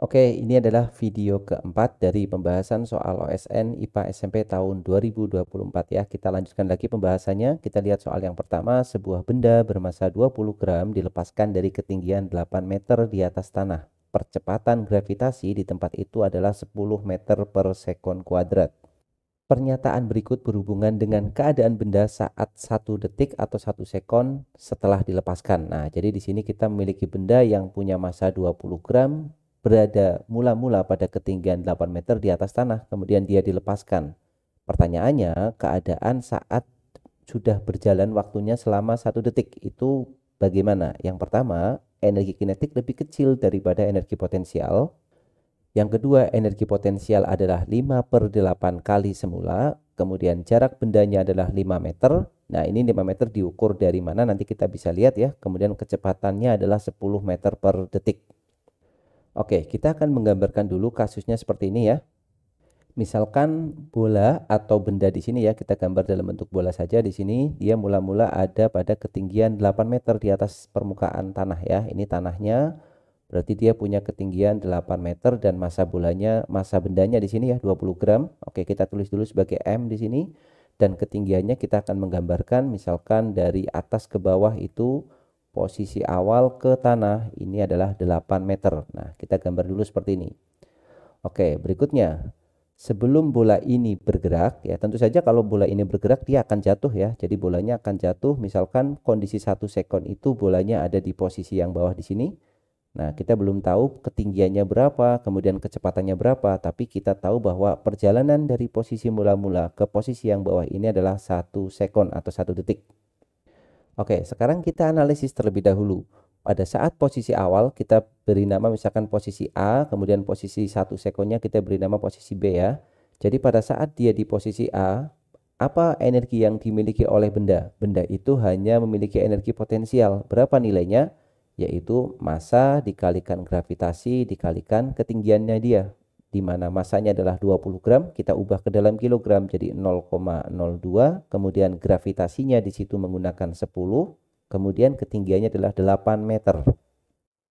Oke, ini adalah video keempat dari pembahasan soal OSN IPA SMP tahun 2024 ya. Kita lanjutkan lagi pembahasannya. Kita lihat soal yang pertama, sebuah benda bermassa 20 gram dilepaskan dari ketinggian 8 meter di atas tanah. Percepatan gravitasi di tempat itu adalah 10 meter per sekon kuadrat. Pernyataan berikut berhubungan dengan keadaan benda saat 1 detik atau 1 sekon setelah dilepaskan. Nah, jadi di sini kita memiliki benda yang punya massa 20 gram, berada mula-mula pada ketinggian 8 meter di atas tanah, kemudian dia dilepaskan. Pertanyaannya, keadaan saat sudah berjalan waktunya selama 1 detik itu bagaimana? Yang pertama, energi kinetik lebih kecil daripada energi potensial. Yang kedua, energi potensial adalah 5/8 kali semula. Kemudian jarak bendanya adalah 5 meter. Nah, ini 5 meter diukur dari mana nanti kita bisa lihat ya. Kemudian kecepatannya adalah 10 meter per detik. Oke, kita akan menggambarkan dulu kasusnya seperti ini ya. Misalkan bola atau benda di sini ya, kita gambar dalam bentuk bola saja di sini. Dia mula-mula ada pada ketinggian 8 meter di atas permukaan tanah ya. Ini tanahnya. Berarti dia punya ketinggian 8 meter dan massa bendanya di sini ya 20 gram. Oke, kita tulis dulu sebagai M di sini. Dan ketinggiannya kita akan menggambarkan misalkan dari atas ke bawah itu posisi awal ke tanah ini adalah 8 meter. Nah, kita gambar dulu seperti ini. Oke, berikutnya. Sebelum bola ini bergerak, ya tentu saja kalau bola ini bergerak dia akan jatuh ya. Jadi bolanya akan jatuh, misalkan kondisi 1 sekon itu bolanya ada di posisi yang bawah di sini. Nah, kita belum tahu ketinggiannya berapa, kemudian kecepatannya berapa, tapi kita tahu bahwa perjalanan dari posisi mula-mula ke posisi yang bawah ini adalah 1 sekon atau 1 detik. Oke, sekarang kita analisis terlebih dahulu. Pada saat posisi awal kita beri nama misalkan posisi A, kemudian posisi 1 sekonnya kita beri nama posisi B ya. Jadi pada saat dia di posisi A, apa energi yang dimiliki oleh benda? Benda itu hanya memiliki energi potensial. Berapa nilainya? Yaitu massa dikalikan gravitasi dikalikan ketinggiannya dia. Di mana massanya adalah 20 gram, kita ubah ke dalam kilogram jadi 0,02, kemudian gravitasinya di situ menggunakan 10, kemudian ketinggiannya adalah 8 meter.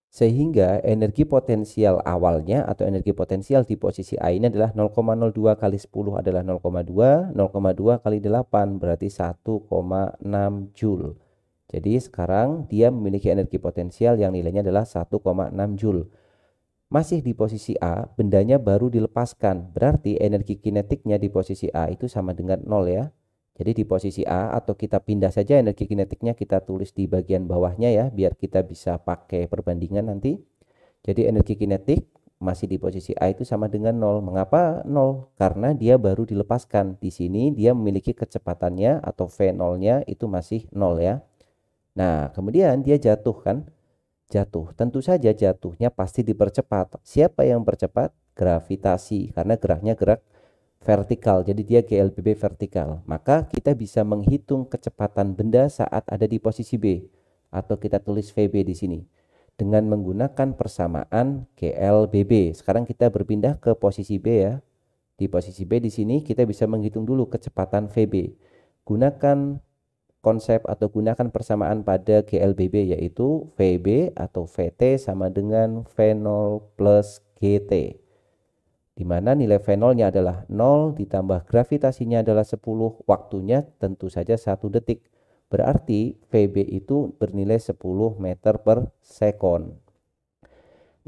Sehingga energi potensial awalnya atau energi potensial di posisi A ini adalah 0,02 kali 10 adalah 0,2, 0,2 kali 8 berarti 1,6 Joule. Jadi sekarang dia memiliki energi potensial yang nilainya adalah 1,6 Joule. Masih di posisi A, bendanya baru dilepaskan. Berarti energi kinetiknya di posisi A itu sama dengan 0 ya. Jadi di posisi A atau kita pindah saja energi kinetiknya kita tulis di bagian bawahnya ya. Biar kita bisa pakai perbandingan nanti. Jadi energi kinetik masih di posisi A itu sama dengan 0. Mengapa 0? Karena dia baru dilepaskan. Di sini dia memiliki kecepatannya atau V0-nya itu masih 0 ya. Nah, kemudian dia jatuh kan? Jatuh. Tentu saja jatuhnya pasti dipercepat. Siapa yang percepat? Gravitasi. Karena geraknya gerak vertikal. Jadi dia GLBB vertikal. Maka kita bisa menghitung kecepatan benda saat ada di posisi B. Atau kita tulis VB di sini. Dengan menggunakan persamaan GLBB. Sekarang kita berpindah ke posisi B ya. Di posisi B di sini kita bisa menghitung dulu kecepatan VB. Gunakan konsep atau gunakan persamaan pada GLBB yaitu VB atau VT sama dengan V0 plus GT. Di mana nilai V0-nya adalah 0 ditambah gravitasinya adalah 10, waktunya tentu saja 1 detik. Berarti VB itu bernilai 10 meter per sekon.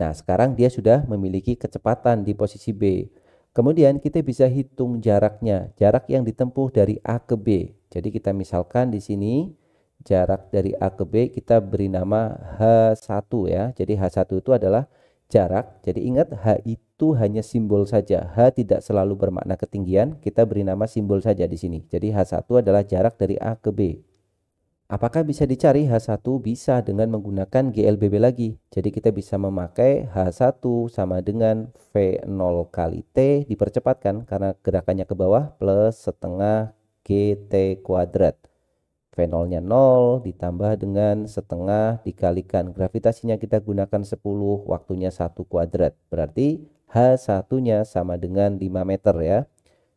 Nah, sekarang dia sudah memiliki kecepatan di posisi B. Kemudian kita bisa hitung jaraknya, jarak yang ditempuh dari A ke B. Jadi kita misalkan di sini jarak dari A ke B kita beri nama H1 ya. Jadi H1 itu adalah jarak. Jadi ingat H itu hanya simbol saja. H tidak selalu bermakna ketinggian, kita beri nama simbol saja di sini. Jadi H1 adalah jarak dari A ke B. Apakah bisa dicari H1? Bisa dengan menggunakan GLBB lagi. Jadi kita bisa memakai H1 sama dengan V0 kali T dipercepatkan karena gerakannya ke bawah plus setengah GT kuadrat. V0-nya 0 ditambah dengan setengah dikalikan gravitasinya kita gunakan 10, waktunya 1 kuadrat. Berarti H1-nya sama dengan 5 meter ya.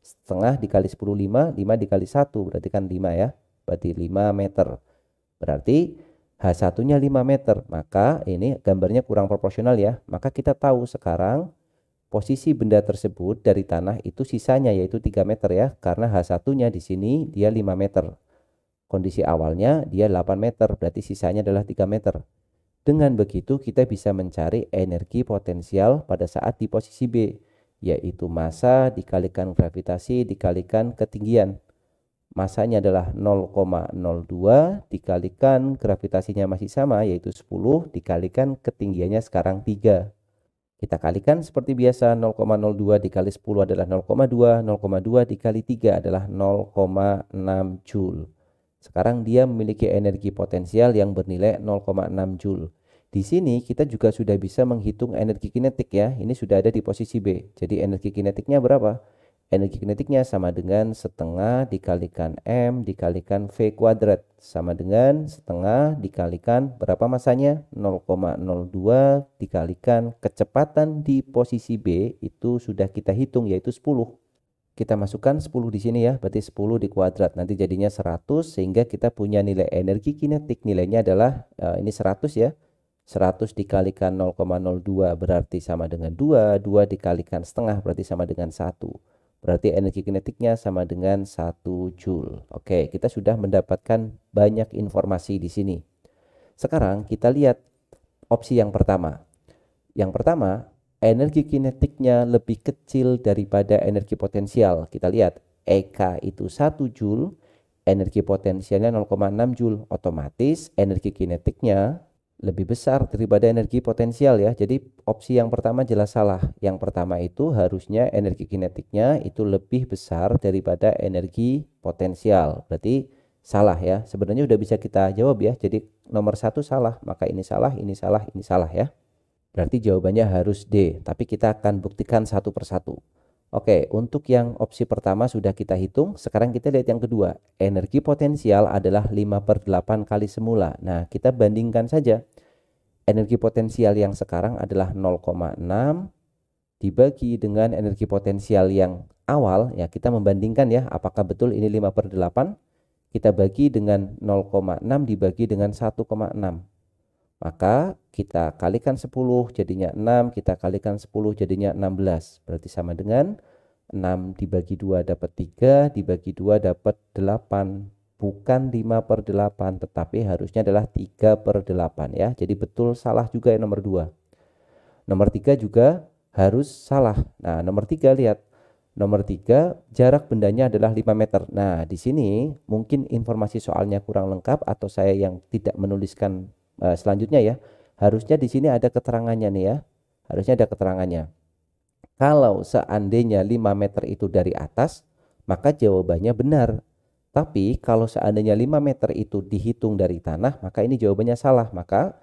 Setengah dikali 10, 5 dikali 1 berarti kan 5 ya. Berarti 5 meter. Berarti H1-nya 5 meter, maka ini gambarnya kurang proporsional ya. Maka kita tahu sekarang posisi benda tersebut dari tanah itu sisanya yaitu 3 meter ya, karena H1-nya di sini dia 5 meter. Kondisi awalnya dia 8 meter, berarti sisanya adalah 3 meter. Dengan begitu kita bisa mencari energi potensial pada saat di posisi B, yaitu massa dikalikan gravitasi dikalikan ketinggian. Massanya adalah 0,02 dikalikan gravitasinya masih sama yaitu 10 dikalikan ketinggiannya sekarang 3. Kita kalikan seperti biasa, 0,02 dikali 10 adalah 0,2, 0,2 dikali 3 adalah 0,6 Joule. Sekarang dia memiliki energi potensial yang bernilai 0,6 Joule. Di sini kita juga sudah bisa menghitung energi kinetik ya. Ini sudah ada di posisi B. Jadi energi kinetiknya berapa? Energi kinetiknya sama dengan setengah dikalikan M dikalikan V kuadrat. Sama dengan setengah dikalikan berapa masanya? 0,02 dikalikan kecepatan di posisi B itu sudah kita hitung yaitu 10. Kita masukkan 10 di sini ya, berarti 10 di kuadrat. Nanti jadinya 100 sehingga kita punya nilai energi kinetik. Nilainya adalah ini 100 ya. 100 dikalikan 0,02 berarti sama dengan 2. 2 dikalikan setengah berarti sama dengan 1. Berarti energi kinetiknya sama dengan 1 Joule. Oke, kita sudah mendapatkan banyak informasi di sini. Sekarang kita lihat opsi yang pertama. Yang pertama, energi kinetiknya lebih kecil daripada energi potensial. Kita lihat, EK itu 1 Joule, energi potensialnya 0,6 Joule. Otomatis energi kinetiknya lebih besar daripada energi potensial ya. Jadi opsi yang pertama jelas salah. Yang pertama itu harusnya energi kinetiknya itu lebih besar daripada energi potensial. Berarti salah ya. Sebenarnya udah bisa kita jawab ya. Jadi nomor 1 salah, maka ini salah, ini salah, ini salah ya. Berarti jawabannya harus D, tapi kita akan buktikan satu persatu. Oke, untuk yang opsi pertama sudah kita hitung. Sekarang kita lihat yang kedua. Energi potensial adalah 5/8 kali semula. Nah, kita bandingkan saja. Energi potensial yang sekarang adalah 0,6 dibagi dengan energi potensial yang awal. Ya, kita membandingkan ya, apakah betul ini 5/8. Kita bagi dengan 0,6 dibagi dengan 1,6. Maka kita kalikan 10 jadinya 6, kita kalikan 10 jadinya 16. Berarti sama dengan 6 dibagi 2 dapat 3, dibagi 2 dapat 8. Bukan 5/8, tetapi harusnya adalah 3/8 ya. Jadi betul salah juga yang nomor 2. Nomor 3 juga harus salah. Nah, nomor 3 lihat. Nomor 3 jarak bendanya adalah 5 meter. Nah, di sini mungkin informasi soalnya kurang lengkap atau saya yang tidak menuliskan selanjutnya ya. Harusnya di sini ada keterangannya nih ya. Harusnya ada keterangannya. Kalau seandainya 5 meter itu dari atas, maka jawabannya benar. Tapi kalau seandainya 5 meter itu dihitung dari tanah, maka ini jawabannya salah. Maka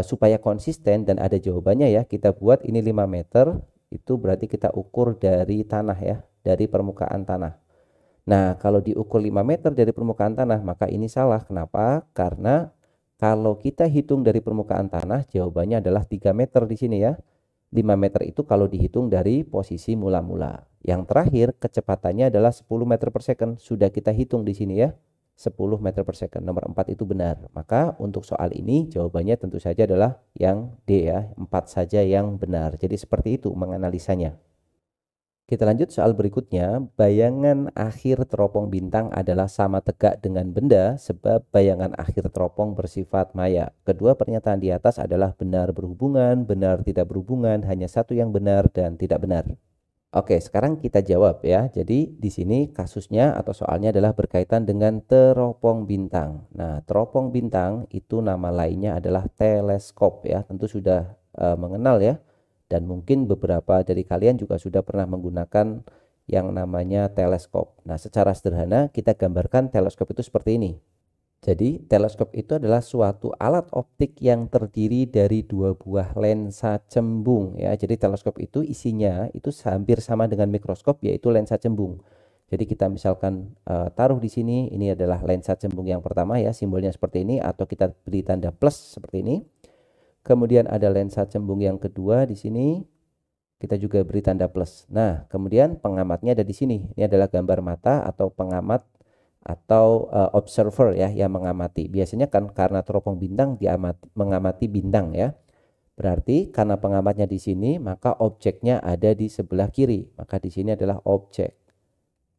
supaya konsisten dan ada jawabannya ya, kita buat ini 5 meter, itu berarti kita ukur dari tanah ya, dari permukaan tanah. Nah, kalau diukur 5 meter dari permukaan tanah, maka ini salah. Kenapa? Karena kalau kita hitung dari permukaan tanah, jawabannya adalah 3 meter di sini ya. 5 meter itu kalau dihitung dari posisi mula-mula. Yang terakhir, kecepatannya adalah 10 meter per second. Sudah kita hitung di sini ya. 10 meter per second. Nomor 4 itu benar. Maka untuk soal ini jawabannya tentu saja adalah yang D ya. 4 saja yang benar. Jadi seperti itu menganalisanya. Kita lanjut soal berikutnya. Bayangan akhir teropong bintang adalah sama tegak dengan benda sebab bayangan akhir teropong bersifat maya. Kedua pernyataan di atas adalah benar berhubungan, benar tidak berhubungan, hanya satu yang benar dan tidak benar. Oke, sekarang kita jawab ya. Jadi di sini kasusnya atau soalnya adalah berkaitan dengan teropong bintang. Nah, teropong bintang itu nama lainnya adalah teleskop ya. Tentu sudah mengenal ya. Dan mungkin beberapa dari kalian juga sudah pernah menggunakan yang namanya teleskop. Nah, secara sederhana kita gambarkan teleskop itu seperti ini. Jadi, teleskop itu adalah suatu alat optik yang terdiri dari 2 buah lensa cembung ya. Jadi, teleskop itu isinya itu hampir sama dengan mikroskop yaitu lensa cembung. Jadi, kita misalkan taruh di sini, ini adalah lensa cembung yang pertama ya, simbolnya seperti ini atau kita beri tanda plus seperti ini. Kemudian ada lensa cembung yang kedua di sini. Kita juga beri tanda plus. Nah, kemudian pengamatnya ada di sini. Ini adalah gambar mata atau pengamat atau observer ya yang mengamati. Biasanya kan karena teropong bintang mengamati bintang ya. Berarti karena pengamatnya di sini, maka objeknya ada di sebelah kiri. Maka di sini adalah objek.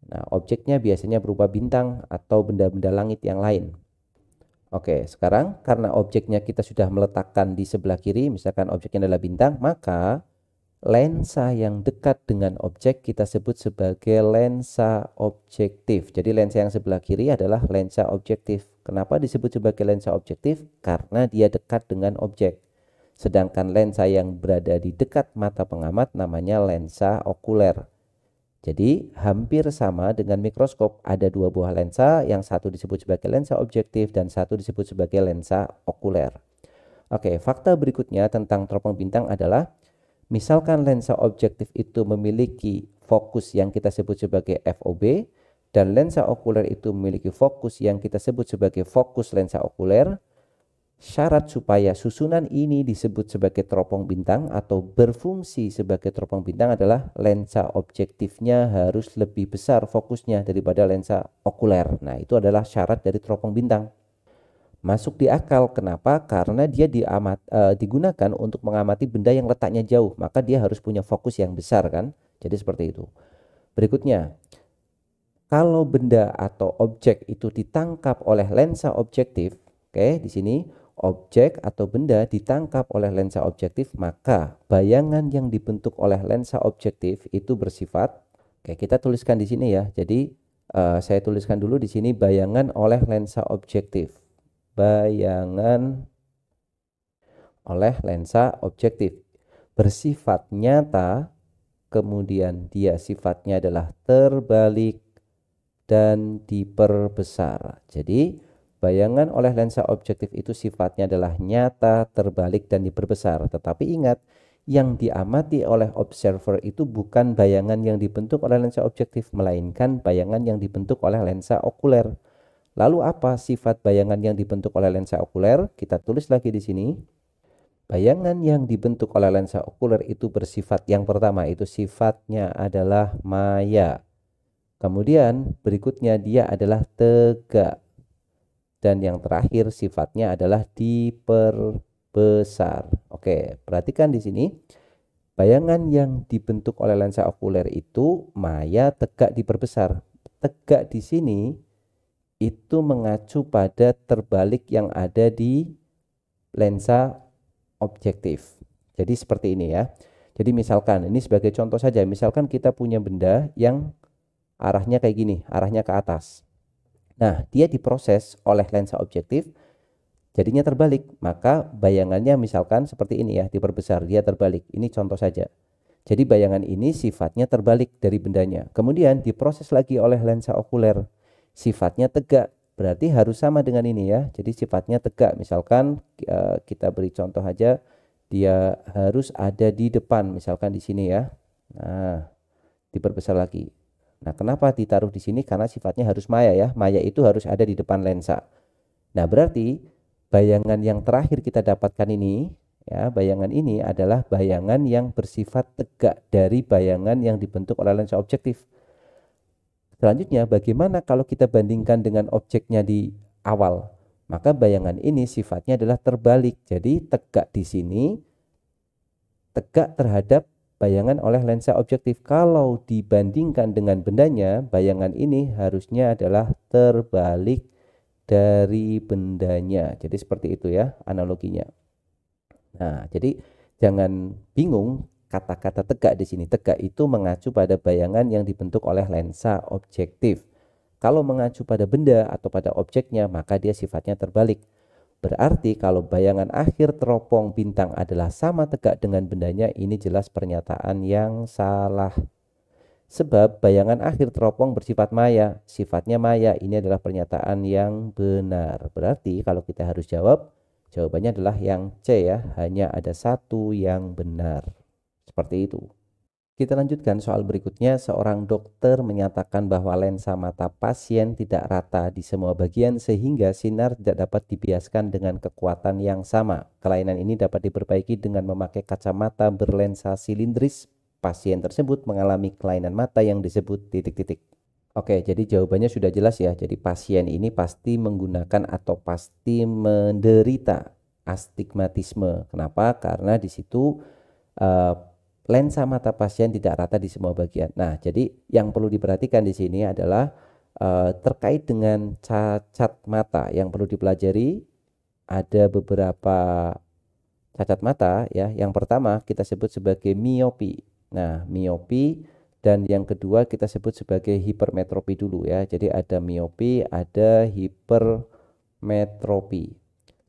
Nah, objeknya biasanya berupa bintang atau benda-benda langit yang lain. Oke, sekarang karena objeknya kita sudah meletakkan di sebelah kiri, misalkan objeknya adalah bintang, maka lensa yang dekat dengan objek kita sebut sebagai lensa objektif. Jadi lensa yang sebelah kiri adalah lensa objektif. Kenapa disebut sebagai lensa objektif? Karena dia dekat dengan objek. Sedangkan lensa yang berada di dekat mata pengamat namanya lensa okuler. Jadi hampir sama dengan mikroskop, ada dua buah lensa, yang satu disebut sebagai lensa objektif dan satu disebut sebagai lensa okuler. Oke, fakta berikutnya tentang teropong bintang adalah misalkan lensa objektif itu memiliki fokus yang kita sebut sebagai FOB dan lensa okuler itu memiliki fokus yang kita sebut sebagai fokus lensa okuler. Syarat supaya susunan ini disebut sebagai teropong bintang atau berfungsi sebagai teropong bintang adalah lensa objektifnya harus lebih besar fokusnya daripada lensa okuler. Nah, itu adalah syarat dari teropong bintang. Masuk di akal. Kenapa? Karena dia digunakan untuk mengamati benda yang letaknya jauh. Maka dia harus punya fokus yang besar kan. Jadi seperti itu. Berikutnya, kalau benda atau objek itu ditangkap oleh lensa objektif, oke, di sini objek atau benda ditangkap oleh lensa objektif, maka bayangan yang dibentuk oleh lensa objektif itu bersifat, oke, kita tuliskan di sini ya. Jadi saya tuliskan dulu di sini bayangan oleh lensa objektif. Bayangan oleh lensa objektif bersifat nyata, kemudian dia sifatnya adalah terbalik dan diperbesar. Jadi bayangan oleh lensa objektif itu sifatnya adalah nyata, terbalik, dan diperbesar. Tetapi ingat, yang diamati oleh observer itu bukan bayangan yang dibentuk oleh lensa objektif, melainkan bayangan yang dibentuk oleh lensa okuler. Lalu apa sifat bayangan yang dibentuk oleh lensa okuler? Kita tulis lagi di sini. Bayangan yang dibentuk oleh lensa okuler itu bersifat, yang pertama itu sifatnya adalah maya. Kemudian berikutnya dia adalah tegak. Dan yang terakhir sifatnya adalah diperbesar. Oke, perhatikan di sini. Bayangan yang dibentuk oleh lensa okuler itu maya, tegak, diperbesar. Tegak di sini itu mengacu pada terbalik yang ada di lensa objektif. Jadi seperti ini ya. Jadi misalkan, ini sebagai contoh saja, misalkan kita punya benda yang arahnya kayak gini, arahnya ke atas. Nah, dia diproses oleh lensa objektif, jadinya terbalik. Maka bayangannya misalkan seperti ini ya, diperbesar, dia terbalik. Ini contoh saja. Jadi bayangan ini sifatnya terbalik dari bendanya. Kemudian diproses lagi oleh lensa okuler. Sifatnya tegak, berarti harus sama dengan ini ya. Jadi sifatnya tegak. Misalkan kita beri contoh aja, dia harus ada di depan, misalkan di sini ya. Nah, diperbesar lagi. Nah, kenapa ditaruh di sini? Karena sifatnya harus maya ya. Maya itu harus ada di depan lensa. Nah, berarti bayangan yang terakhir kita dapatkan ini, ya, bayangan ini adalah bayangan yang bersifat tegak dari bayangan yang dibentuk oleh lensa objektif. Selanjutnya, bagaimana kalau kita bandingkan dengan objeknya di awal? Maka bayangan ini sifatnya adalah terbalik. Jadi tegak di sini, tegak terhadap bayangan oleh lensa objektif. Kalau dibandingkan dengan bendanya, bayangan ini harusnya adalah terbalik dari bendanya. Jadi seperti itu ya analoginya. Nah, jadi jangan bingung kata-kata tegak di sini. Tegak itu mengacu pada bayangan yang dibentuk oleh lensa objektif. Kalau mengacu pada benda atau pada objeknya, maka dia sifatnya terbalik. Berarti kalau bayangan akhir teropong bintang adalah sama tegak dengan bendanya, ini jelas pernyataan yang salah. Sebab bayangan akhir teropong bersifat maya, sifatnya maya, ini adalah pernyataan yang benar. Berarti kalau kita harus jawab, jawabannya adalah yang C ya, hanya ada satu yang benar. Seperti itu. Kita lanjutkan soal berikutnya. Seorang dokter menyatakan bahwa lensa mata pasien tidak rata di semua bagian sehingga sinar tidak dapat dibiaskan dengan kekuatan yang sama. Kelainan ini dapat diperbaiki dengan memakai kacamata berlensa silindris. Pasien tersebut mengalami kelainan mata yang disebut titik-titik. Oke, jadi jawabannya sudah jelas ya. Jadi pasien ini pasti menggunakan atau pasti menderita astigmatisme. Kenapa? Karena di situ eh, lensa mata pasien tidak rata di semua bagian. Nah, jadi yang perlu diperhatikan di sini adalah terkait dengan cacat mata yang perlu dipelajari. Ada beberapa cacat mata ya. Yang pertama kita sebut sebagai miopi. Nah, miopi dan yang kedua kita sebut sebagai hipermetropi dulu ya. Jadi ada miopi, ada hipermetropi.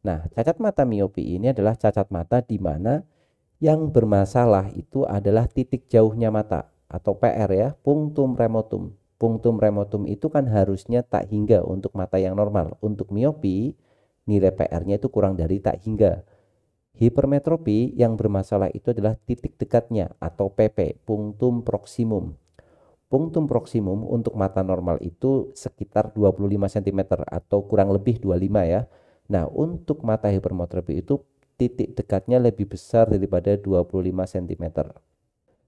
Nah, cacat mata miopi ini adalah cacat mata di mana yang bermasalah itu adalah titik jauhnya mata atau PR ya, punctum remotum. Punctum remotum itu kan harusnya tak hingga untuk mata yang normal. Untuk miopi, nilai PR-nya itu kurang dari tak hingga. Hipermetropi yang bermasalah itu adalah titik dekatnya atau PP, punctum proximum. Punctum proximum untuk mata normal itu sekitar 25 cm atau kurang lebih 25 ya. Nah, untuk mata hipermetropi itu titik dekatnya lebih besar daripada 25 cm.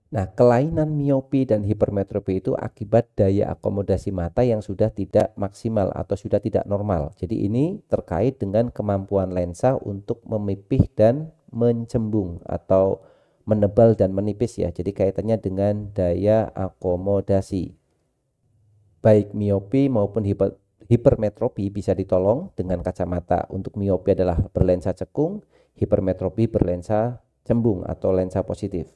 Nah, kelainan miopi dan hipermetropi itu akibat daya akomodasi mata yang sudah tidak maksimal atau sudah tidak normal. Jadi ini terkait dengan kemampuan lensa untuk memipih dan mencembung atau menebal dan menipis ya. Jadi kaitannya dengan daya akomodasi. Baik miopi maupun hipermetropi bisa ditolong dengan kacamata. Untuk miopi adalah berlensa cekung, hipermetropi berlensa cembung atau lensa positif.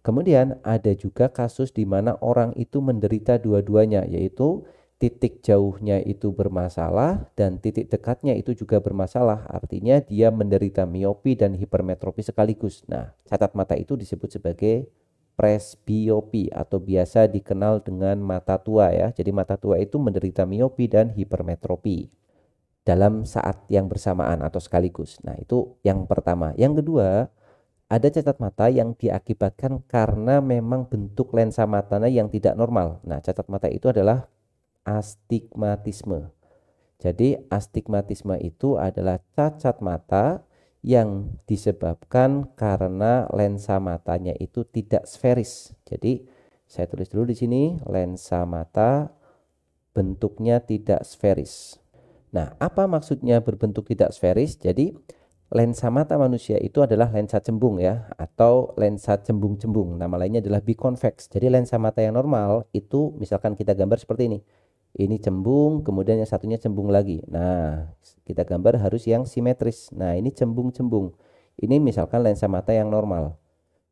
Kemudian ada juga kasus di mana orang itu menderita dua-duanya, yaitu titik jauhnya itu bermasalah dan titik dekatnya itu juga bermasalah. Artinya dia menderita miopi dan hipermetropi sekaligus. Nah, cacat mata itu disebut sebagai presbiopi atau biasa dikenal dengan mata tua ya. Jadi mata tua itu menderita miopi dan hipermetropi dalam saat yang bersamaan atau sekaligus. Nah, itu yang pertama. Yang kedua, ada cacat mata yang diakibatkan karena memang bentuk lensa matanya yang tidak normal. Nah, cacat mata itu adalah astigmatisme. Jadi, astigmatisme itu adalah cacat mata yang disebabkan karena lensa matanya itu tidak sferis. Jadi, saya tulis dulu di sini, lensa mata bentuknya tidak sferis. Nah, apa maksudnya berbentuk tidak sferis? Jadi, lensa mata manusia itu adalah lensa cembung ya, atau lensa cembung-cembung. Nama lainnya adalah biconvex. Jadi lensa mata yang normal itu misalkan kita gambar seperti ini. Ini cembung, kemudian yang satunya cembung lagi. Nah, kita gambar harus yang simetris. Nah, ini cembung-cembung. Ini misalkan lensa mata yang normal.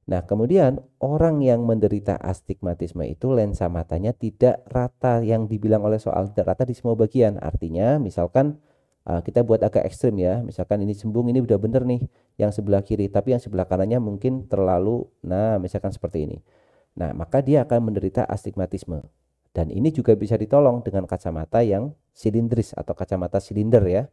Nah, kemudian orang yang menderita astigmatisme itu lensa matanya tidak rata, yang dibilang oleh soal tidak rata di semua bagian. Artinya misalkan kita buat agak ekstrim ya, misalkan ini cembung, ini udah bener nih yang sebelah kiri, tapi yang sebelah kanannya mungkin terlalu, nah misalkan seperti ini. Nah, maka dia akan menderita astigmatisme. Dan ini juga bisa ditolong dengan kacamata yang silindris atau kacamata silinder ya.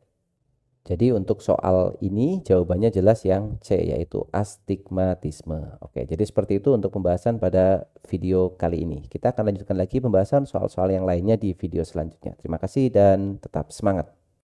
Jadi untuk soal ini jawabannya jelas yang C, yaitu astigmatisme. Oke, jadi seperti itu untuk pembahasan pada video kali ini. Kita akan lanjutkan lagi pembahasan soal-soal yang lainnya di video selanjutnya. Terima kasih dan tetap semangat.